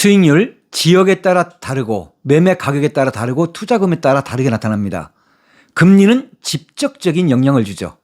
수익률 지역에 따라 다르고 매매 가격에 따라 다르고 투자금에 따라 다르게 나타납니다. 금리는 직접적인 영향을 주죠.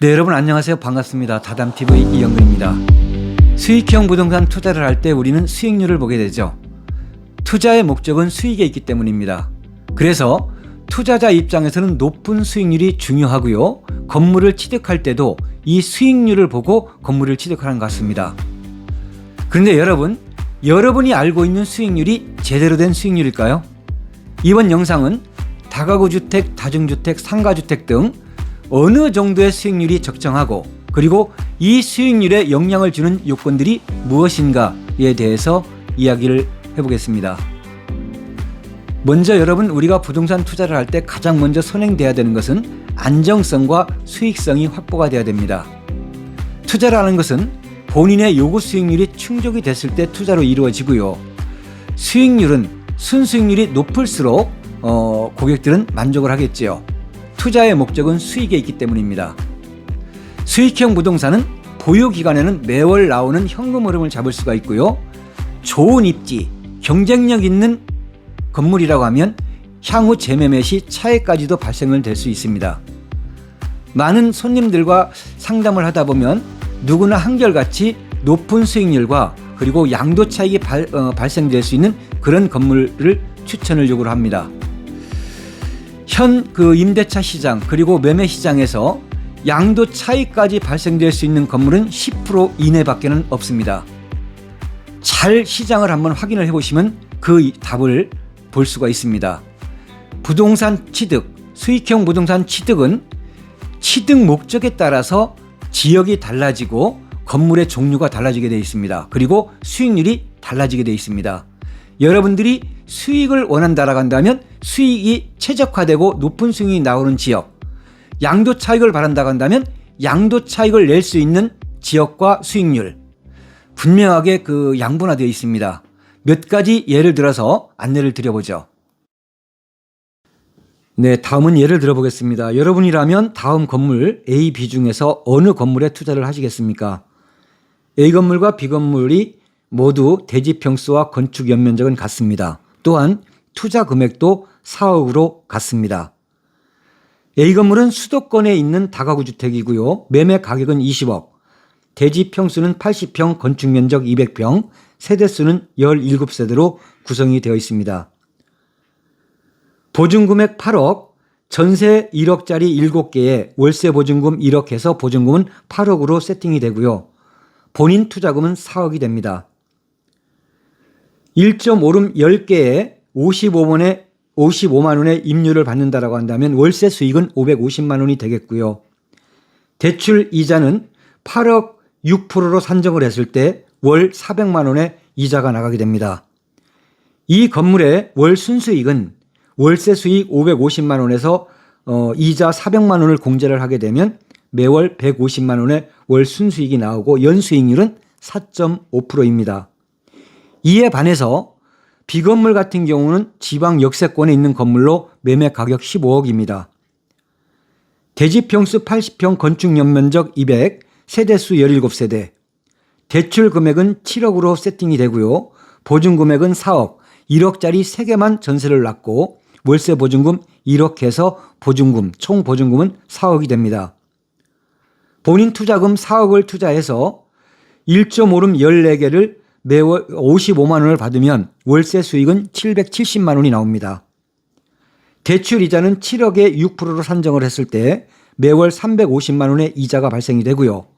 네, 여러분 안녕하세요. 반갑습니다. 다담TV 이영근입니다. 수익형 부동산 투자를 할 때 우리는 수익률을 보게 되죠. 투자의 목적은 수익에 있기 때문입니다. 그래서 투자자 입장에서는 높은 수익률이 중요하고요. 건물을 취득할 때도 이 수익률을 보고 건물을 취득하는 것 같습니다. 그런데 여러분이 알고 있는 수익률이 제대로 된 수익률일까요? 이번 영상은 다가구 주택, 다중주택, 상가주택 등 어느 정도의 수익률이 적정하고 그리고 이 수익률에 영향을 주는 요건들이 무엇인가에 대해서 이야기를 해보겠습니다. 먼저 여러분, 우리가 부동산 투자를 할 때 가장 먼저 선행돼야 되는 것은 안정성과 수익성이 확보가 돼야 됩니다. 투자라는 것은 본인의 요구 수익률이 충족이 됐을 때 투자로 이루어지고요. 수익률은 순수익률이 높을수록 고객들은 만족을 하겠지요. 투자의 목적은 수익에 있기 때문입니다. 수익형 부동산은 보유기간에는 매월 나오는 현금 흐름을 잡을 수가 있고요. 좋은 입지, 경쟁력 있는 건물이라고 하면 향후 재매매 시 차익까지도 발생을 될 수 있습니다. 많은 손님들과 상담을 하다 보면 누구나 한결같이 높은 수익률과 그리고 양도 차익이 발생될 수 있는 그런 건물을 추천을 요구를 합니다. 현 임대차 시장 그리고 매매 시장에서 양도 차익까지 발생될 수 있는 건물은 10% 이내밖에는 없습니다. 잘 시장을 한번 확인을 해보시면 그 답을 볼 수가 있습니다. 부동산 취득, 수익형 부동산 취득은 취득 목적에 따라서 지역이 달라지고 건물의 종류가 달라지게 되어 있습니다. 그리고 수익률이 달라지게 되어 있습니다. 여러분들이 수익을 원한다라고 한다면 수익이 최적화되고 높은 수익이 나오는 지역, 양도 차익을 바란다고 한다면 양도 차익을 낼 수 있는 지역과 수익률 분명하게 양분화되어 있습니다. 몇 가지 예를 들어서 안내를 드려보죠. 네, 다음은 예를 들어보겠습니다. 여러분이라면 다음 건물 A, B 중에서 어느 건물에 투자를 하시겠습니까? A 건물과 B 건물이 모두 대지 평수와 건축 연면적은 같습니다. 또한 투자 금액도 4억으로 같습니다. A 건물은 수도권에 있는 다가구 주택이고요. 매매 가격은 20억, 대지 평수는 80평, 건축 면적 200평, 세대수는 17세대로 구성이 되어 있습니다. 보증금액 8억, 전세 1억짜리 7개에 월세 보증금 1억 해서 보증금은 8억으로 세팅이 되고요. 본인 투자금은 4억이 됩니다. 1.5룸 10개에 55만 원의 임료를 받는다라고 한다면 월세 수익은 550만 원이 되겠고요. 대출 이자는 8억 6%로 산정을 했을 때 월 400만 원의 이자가 나가게 됩니다. 이 건물의 월 순수익은 월세 수익 550만 원에서 이자 400만 원을 공제를 하게 되면 매월 150만 원의 월 순수익이 나오고 연수익률은 4.5%입니다. 이에 반해서 B건물 같은 경우는 지방 역세권에 있는 건물로 매매 가격 15억입니다. 대지 평수 80평, 건축 연면적 200, 세대수 17세대, 대출 금액은 7억으로 세팅이 되고요. 보증 금액은 4억, 1억짜리 3개만 전세를 놨고 월세 보증금 1억 해서 보증금, 총 보증금은 4억이 됩니다. 본인 투자금 4억을 투자해서 1.5룸 14개를 매월 55만 원을 받으면 월세 수익은 770만 원이 나옵니다. 대출 이자는 7억에 6%로 산정을 했을 때 매월 350만 원의 이자가 발생이 되고요.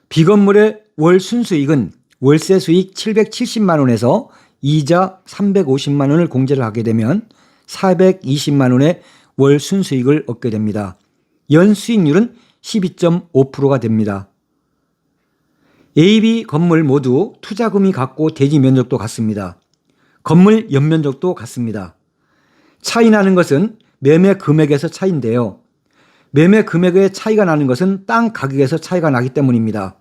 B건물의 월 순수익은 월세 수익 770만 원에서 이자 350만 원을 공제를 하게 되면 420만 원의 월 순수익을 얻게 됩니다. 연수익률은 12.5%가 됩니다. A, B 건물 모두 투자금이 같고 대지 면적도 같습니다. 건물 연면적도 같습니다. 차이 나는 것은 매매 금액에서 차이인데요. 매매 금액의 차이가 나는 것은 땅 가격에서 차이가 나기 때문입니다.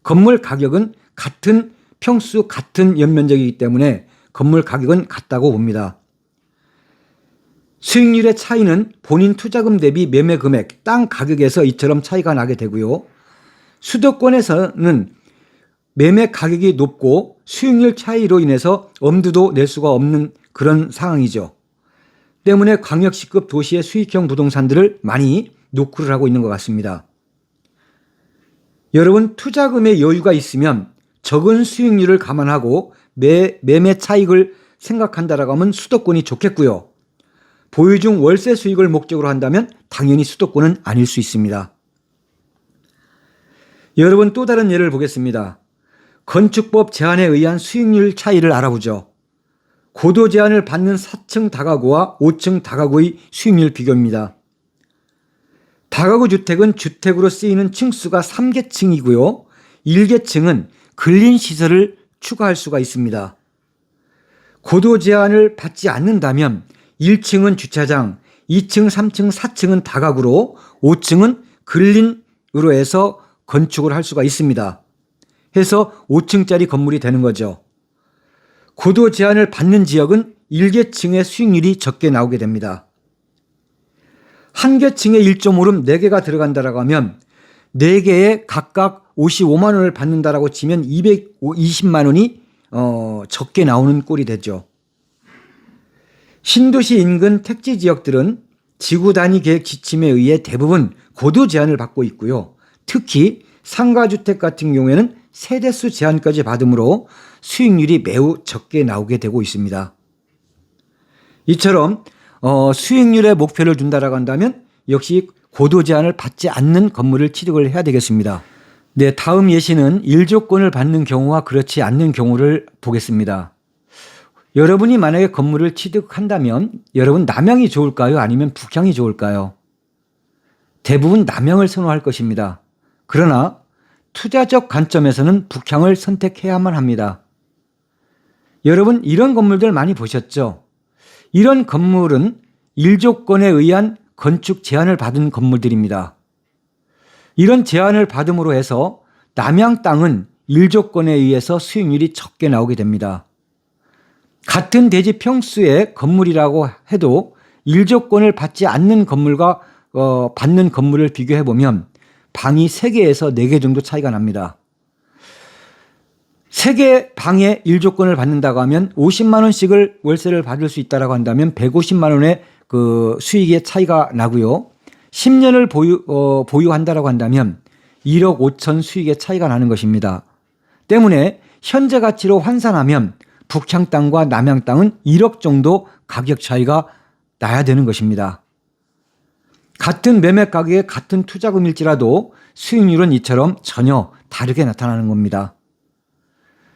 건물 가격은 같은 평수, 같은 연면적이기 때문에 건물 가격은 같다고 봅니다. 수익률의 차이는 본인 투자금 대비 매매 금액, 땅 가격에서 이처럼 차이가 나게 되고요. 수도권에서는 매매 가격이 높고 수익률 차이로 인해서 엄두도 낼 수가 없는 그런 상황이죠. 때문에 광역시급 도시의 수익형 부동산들을 많이 노크를 하고 있는 것 같습니다. 여러분, 투자금에 여유가 있으면 적은 수익률을 감안하고 매매 차익을 생각한다라고 하면 수도권이 좋겠고요. 보유 중 월세 수익을 목적으로 한다면 당연히 수도권은 아닐 수 있습니다. 여러분, 또 다른 예를 보겠습니다. 건축법 제한에 의한 수익률 차이를 알아보죠. 고도 제한을 받는 4층 다가구와 5층 다가구의 수익률 비교입니다. 다가구 주택은 주택으로 쓰이는 층수가 3계층이고요. 1계층은 근린 시설을 추가할 수가 있습니다. 고도 제한을 받지 않는다면 1층은 주차장, 2층, 3층, 4층은 다가구로 5층은 근린으로 해서 건축을 할 수가 있습니다. 해서 5층짜리 건물이 되는 거죠. 고도 제한을 받는 지역은 1계층의 수익률이 적게 나오게 됩니다. 한 계층에 1.5룸 4개가 들어간다라고 하면 4개에 각각 55만 원을 받는다라고 치면 220만 원이 적게 나오는 꼴이 되죠. 신도시 인근 택지 지역들은 지구 단위 계획 지침에 의해 대부분 고도 제한을 받고 있고요. 특히 상가주택 같은 경우에는 세대수 제한까지 받으므로 수익률이 매우 적게 나오게 되고 있습니다. 이처럼 수익률의 목표를 둔다라고 한다면 역시 고도 제한을 받지 않는 건물을 취득을 해야 되겠습니다. 네, 다음 예시는 1조권을 받는 경우와 그렇지 않는 경우를 보겠습니다. 여러분이 만약에 건물을 취득한다면 여러분 남향이 좋을까요? 아니면 북향이 좋을까요? 대부분 남향을 선호할 것입니다. 그러나 투자적 관점에서는 북향을 선택해야만 합니다. 여러분, 이런 건물들 많이 보셨죠? 이런 건물은 1조권에 의한 건축 제한을 받은 건물들입니다. 이런 제한을 받음으로 해서 남향 땅은 1조권에 의해서 수익률이 적게 나오게 됩니다. 같은 대지 평수의 건물이라고 해도 1조권을 받지 않는 건물과 받는 건물을 비교해 보면 방이 3개에서 4개 정도 차이가 납니다. 3개 방에 1조권을 받는다고 하면 50만 원씩을 월세를 받을 수 있다고 한다면 150만 원의 그 수익의 차이가 나고요. 10년을 보유한다고 한다면 1억 5천 수익의 차이가 나는 것입니다. 때문에 현재 가치로 환산하면 북향 땅과 남향 땅은 1억 정도 가격 차이가 나야 되는 것입니다. 같은 매매 가격에 같은 투자금일지라도 수익률은 이처럼 전혀 다르게 나타나는 겁니다.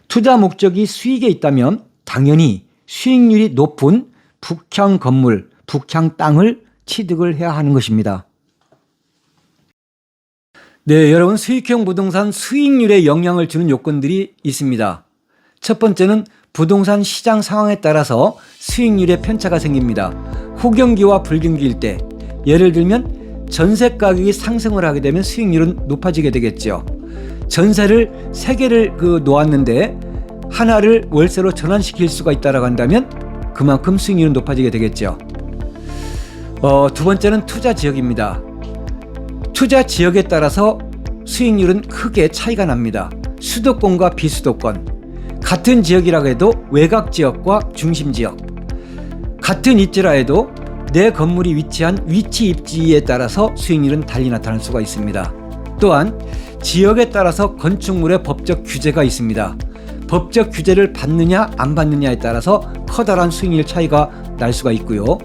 투자 목적이 수익에 있다면 당연히 수익률이 높은 북향 건물, 북향 땅을 취득을 해야 하는 것입니다. 네, 여러분, 수익형 부동산 수익률에 영향을 주는 요건들이 있습니다. 첫 번째는 부동산 시장 상황에 따라서 수익률에 편차가 생깁니다. 호경기와 불경기일 때, 예를 들면 전세 가격이 상승을 하게 되면 수익률은 높아지게 되겠죠. 전세를 3개를 놓았는데 하나를 월세로 전환시킬 수가 있다고 한다면 그만큼 수익률은 높아지게 되겠죠. 두 번째는 투자 지역입니다. 투자 지역에 따라서 수익률은 크게 차이가 납니다. 수도권과 비수도권, 같은 지역이라 해도 외곽 지역과 중심 지역, 같은 입지라 해도 내 건물이 위치한 위치 입지에 따라서 수익률은 달리 나타날 수가 있습니다. 또한 지역에 따라서 건축물의 법적 규제가 있습니다. 법적 규제를 받느냐 안 받느냐에 따라서 커다란 수익률 차이가 날 수가 있고요.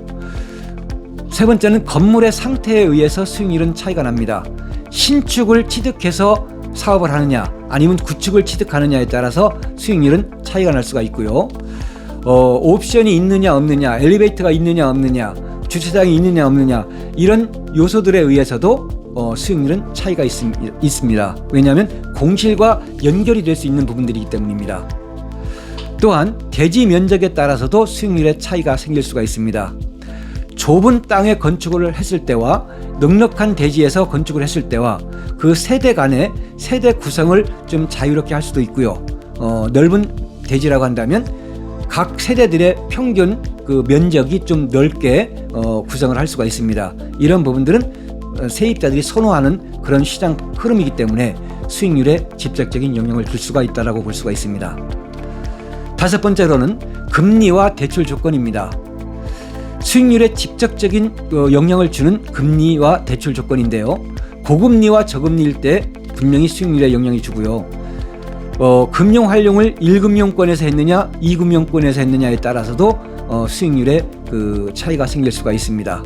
세 번째는 건물의 상태에 의해서 수익률은 차이가 납니다. 신축을 취득해서 사업을 하느냐 아니면 구축을 취득하느냐에 따라서 수익률은 차이가 날 수가 있고요. 옵션이 있느냐 없느냐, 엘리베이터가 있느냐 없느냐, 주차장이 있느냐 없느냐, 이런 요소들에 의해서도 수익률은 차이가 있습니다. 왜냐하면 공실과 연결이 될 수 있는 부분들이기 때문입니다. 또한 대지 면적에 따라서도 수익률의 차이가 생길 수가 있습니다. 좁은 땅에 건축을 했을 때와 넉넉한 대지에서 건축을 했을 때와 그 세대 간의 세대 구성을 좀 자유롭게 할 수도 있고요. 넓은 대지라고 한다면 각 세대들의 평균 그 면적이 좀 넓게 구성을 할 수가 있습니다. 이런 부분들은 세입자들이 선호하는 그런 시장 흐름이기 때문에 수익률에 직접적인 영향을 줄 수가 있다고 볼 수가 있습니다. 다섯 번째로는 금리와 대출 조건입니다. 수익률에 직접적인 영향을 주는 금리와 대출 조건인데요. 고금리와 저금리일 때 분명히 수익률에 영향이 주고요. 금융 활용을 1금융권에서 했느냐 2금융권에서 했느냐에 따라서도 수익률에 그 차이가 생길 수가 있습니다.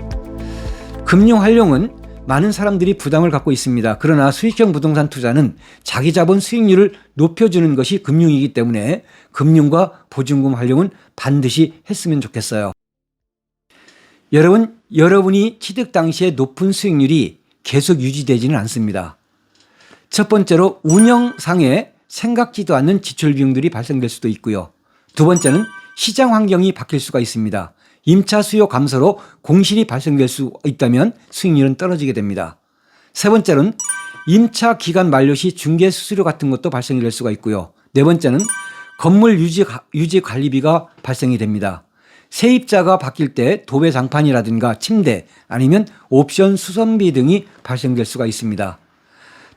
금융 활용은 많은 사람들이 부담을 갖고 있습니다. 그러나 수익형 부동산 투자는 자기 자본 수익률을 높여주는 것이 금융이기 때문에 금융과 보증금 활용은 반드시 했으면 좋겠어요. 여러분이 취득 당시에 높은 수익률이 계속 유지되지는 않습니다. 첫 번째로 운영상에 생각지도 않는 지출 비용들이 발생될 수도 있고요. 두 번째는 시장 환경이 바뀔 수가 있습니다. 임차 수요 감소로 공실이 발생될 수 있다면 수익률은 떨어지게 됩니다. 세 번째는 임차 기간 만료 시 중개 수수료 같은 것도 발생이 될 수가 있고요. 네 번째는 건물 유지 관리비가 발생이 됩니다. 세입자가 바뀔 때 도배 장판이라든가 침대 아니면 옵션 수선비 등이 발생될 수가 있습니다.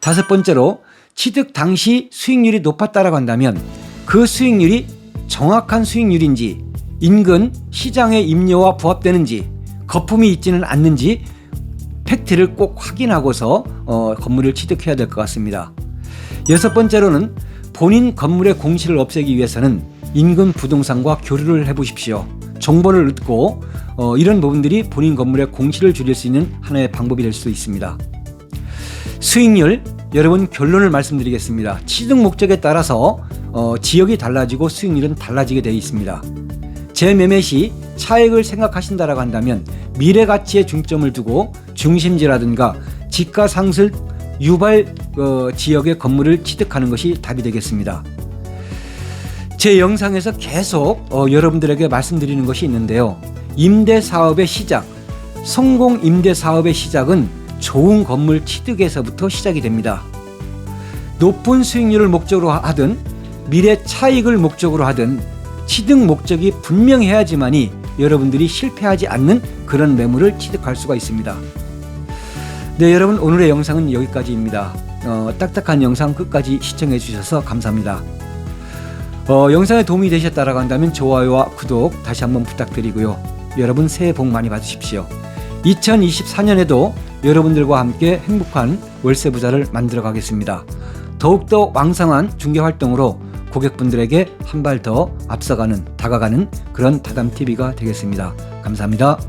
다섯 번째로 취득 당시 수익률이 높았다고 한다면 그 수익률이 정확한 수익률인지 인근 시장의 임료와 부합되는지 거품이 있지는 않는지 팩트를 꼭 확인하고서 건물을 취득해야 될 것 같습니다. 여섯 번째로는 본인 건물의 공실을 없애기 위해서는 인근 부동산과 교류를 해보십시오. 정보를 얻고 이런 부분들이 본인 건물의 공실을 줄일 수 있는 하나의 방법이 될 수 있습니다. 수익률, 여러분 결론을 말씀드리겠습니다. 취득 목적에 따라서 지역이 달라지고 수익률은 달라지게 되어 있습니다. 재매매 시 차익을 생각하신다고 한다면 미래 가치에 중점을 두고 중심지라든가 지가 상승 유발 지역의 건물을 취득하는 것이 답이 되겠습니다. 제 영상에서 계속 여러분들에게 말씀드리는 것이 있는데요. 임대사업의 시작, 성공 임대사업의 시작은 좋은 건물 취득에서부터 시작이 됩니다. 높은 수익률을 목적으로 하든 미래 차익을 목적으로 하든 취득 목적이 분명해야지만이 여러분들이 실패하지 않는 그런 매물을 취득할 수가 있습니다. 네, 여러분 오늘의 영상은 여기까지입니다. 딱딱한 영상 끝까지 시청해 주셔서 감사합니다. 영상에 도움이 되셨다고 한다면 좋아요와 구독 다시 한번 부탁드리고요. 여러분 새해 복 많이 받으십시오. 2024년에도 여러분들과 함께 행복한 월세 부자를 만들어 가겠습니다. 더욱더 왕성한 중개 활동으로 고객분들에게 한 발 더 앞서가는 다가가는 그런 다담TV가 되겠습니다. 감사합니다.